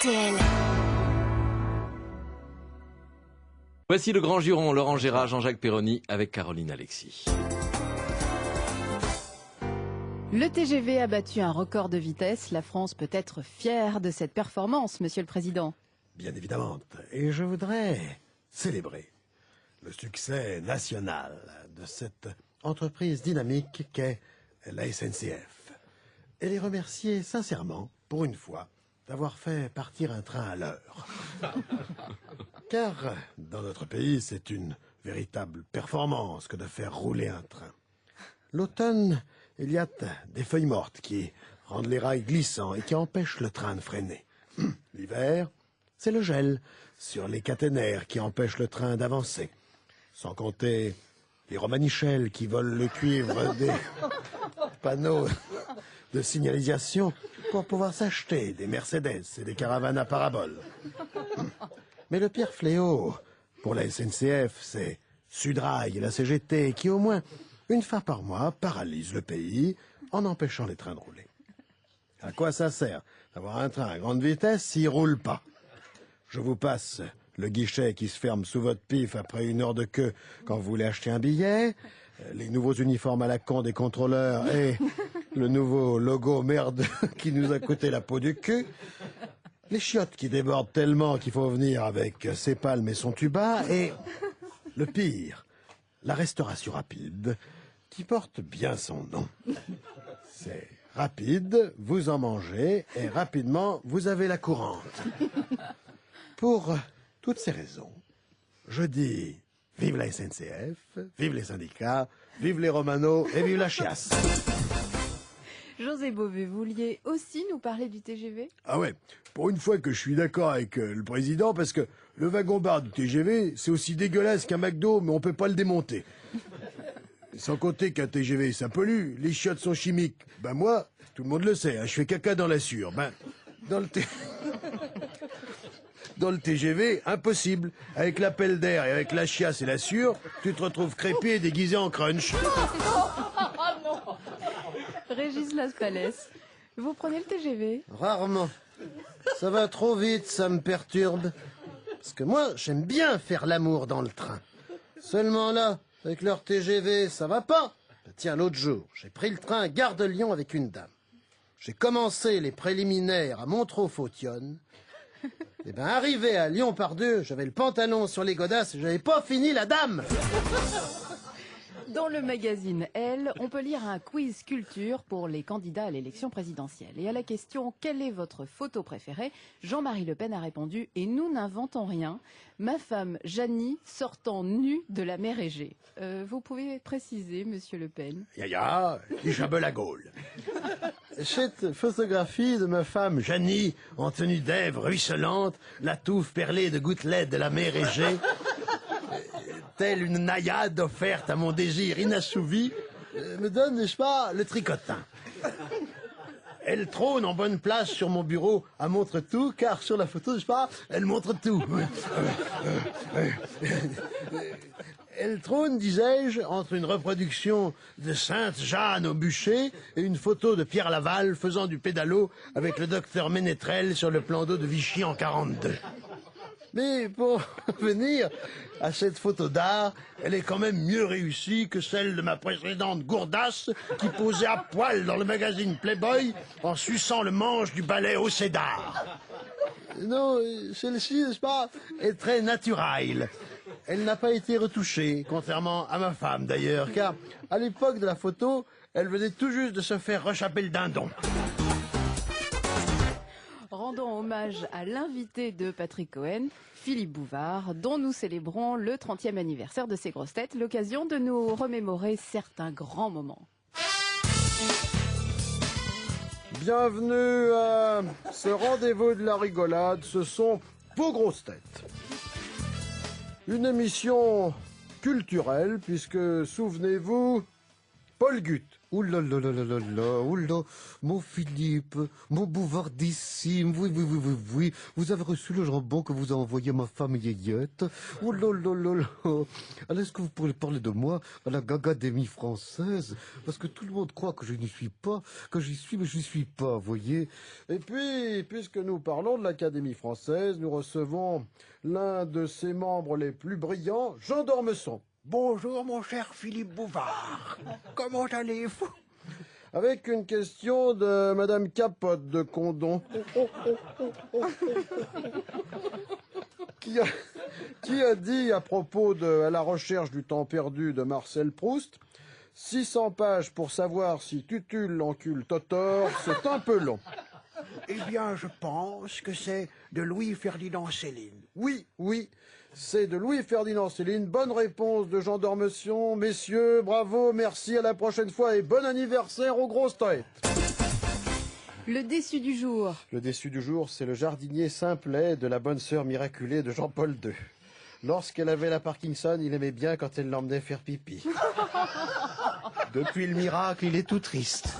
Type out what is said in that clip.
RTL. Voici le grand juron, Laurent Gérard, Jean-Jacques Perroni avec Caroline Alexis. Le TGV a battu un record de vitesse. La France peut être fière de cette performance, Monsieur le Président. Bien évidemment. Et je voudrais célébrer le succès national de cette entreprise dynamique qu'est la SNCF. Et les remercier sincèrement, pour une fois, d'avoir fait partir un train à l'heure. Car dans notre pays, c'est une véritable performance que de faire rouler un train. L'automne, il y a des feuilles mortes qui rendent les rails glissants et qui empêchent le train de freiner. L'hiver, c'est le gel sur les caténaires qui empêchent le train d'avancer. Sans compter les romanichels qui volent le cuivre des panneaux de signalisation pour pouvoir s'acheter des Mercedes et des caravanes à parabole. Mais le pire fléau pour la SNCF, c'est Sudrail et la CGT qui, au moins une fois par mois, paralysent le pays en empêchant les trains de rouler. À quoi ça sert d'avoir un train à grande vitesse s'il ne roule pas? Je vous passe le guichet qui se ferme sous votre pif après une heure de queue quand vous voulez acheter un billet, les nouveaux uniformes à la con des contrôleurs et le nouveau logo merde qui nous a coûté la peau du cul, les chiottes qui débordent tellement qu'il faut venir avec ses palmes et son tuba, et le pire, la restauration rapide, qui porte bien son nom. C'est rapide, vous en mangez, et rapidement, vous avez la courante. Pour toutes ces raisons, je dis vive la SNCF, vive les syndicats, vive les Romano et vive la chiasse. José Bové, vous vouliez aussi nous parler du TGV? Ah ouais, pour une fois que je suis d'accord avec le président, parce que le wagon-bar du TGV, c'est aussi dégueulasse qu'un McDo, mais on peut pas le démonter. Sans compter qu'un TGV, ça pollue, les chiottes sont chimiques. Ben moi, tout le monde le sait, hein, je fais caca dans la sûre. Ben, dans le TGV, impossible. Avec l'appel d'air et avec la chiasse et la sûre, tu te retrouves crépé et déguisé en crunch. Régis Laspalès, vous prenez le TGV? Rarement. Ça va trop vite, ça me perturbe. Parce que moi, j'aime bien faire l'amour dans le train. Seulement là, avec leur TGV, ça va pas. Tiens, l'autre jour, j'ai pris le train à Gare de Lyon avec une dame. J'ai commencé les préliminaires à Montreux-Fautionne. Et ben, arrivé à Lyon par deux, j'avais le pantalon sur les godasses et j'avais pas fini la dame. Dans le magazine Elle, on peut lire un quiz culture pour les candidats à l'élection présidentielle. Et à la question « Quelle est votre photo préférée ?», Jean-Marie Le Pen a répondu « Et nous n'inventons rien, ma femme Janie sortant nue de la mer Égée ». Vous pouvez préciser, monsieur Le Pen? Ya, du Chabel à Gaulle. Cette photographie de ma femme Janie, en tenue d'Ève ruisselante, la touffe perlée de gouttelettes de la mer Égée, telle une naïade offerte à mon désir inassouvi, me donne, n'est-ce pas, le tricotin. Elle trône en bonne place sur mon bureau à montre-tout, car sur la photo, n'est-ce pas, elle montre tout. Elle trône, disais-je, entre une reproduction de Sainte Jeanne au bûcher et une photo de Pierre Laval faisant du pédalo avec le docteur Ménétrel sur le plan d'eau de Vichy en 42. Mais pour venir à cette photo d'art, elle est quand même mieux réussie que celle de ma précédente gourdasse qui posait à poil dans le magazine Playboy en suçant le manche du balai au cédar. non, celle-ci, n'est-ce pas, est très naturelle. Elle n'a pas été retouchée, contrairement à ma femme d'ailleurs, car à l'époque de la photo, elle venait tout juste de se faire rechapper le dindon. Rendons hommage à l'invité de Patrick Cohen, Philippe Bouvard, dont nous célébrons le 30e anniversaire de ses grosses têtes, l'occasion de nous remémorer certains grands moments. Bienvenue à ce rendez-vous de la rigolade, ce sont vos grosses têtes. Une émission culturelle, puisque, souvenez-vous, Paul Gut. Ouh là là là là là là, ouh là, mon Philippe, mon bouvardissime, oui, oui, oui, oui, oui, vous avez reçu le jambon que vous a envoyé ma femme Yéyette. Ouh là là là là. Alors, est-ce que vous pourrez parler de moi à la Gagadémie française? Parce que tout le monde croit que je n'y suis pas, que j'y suis, mais je n'y suis pas, voyez. Et puis, puisque nous parlons de l'Académie française, nous recevons l'un de ses membres les plus brillants, Jean d'Ormesson. Bonjour mon cher Philippe Bouvard, comment allez-vous? Avec une question de Madame Capote de Condon. Qui a dit à propos de À la recherche du temps perdu de Marcel Proust, 600 pages pour savoir si Tutul l'encule Totor, c'est un peu long. Eh bien, je pense que c'est de Louis-Ferdinand Céline. Oui, oui, c'est de Louis-Ferdinand Céline. Bonne réponse de Jean d'Ormesson. Messieurs, bravo, merci, à la prochaine fois et bon anniversaire aux grosses têtes. Le déçu du jour. Le déçu du jour, c'est le jardinier simplet de la bonne sœur miraculée de Jean-Paul II. Lorsqu'elle avait la Parkinson, il aimait bien quand elle l'emmenait faire pipi. Depuis le miracle, il est tout triste.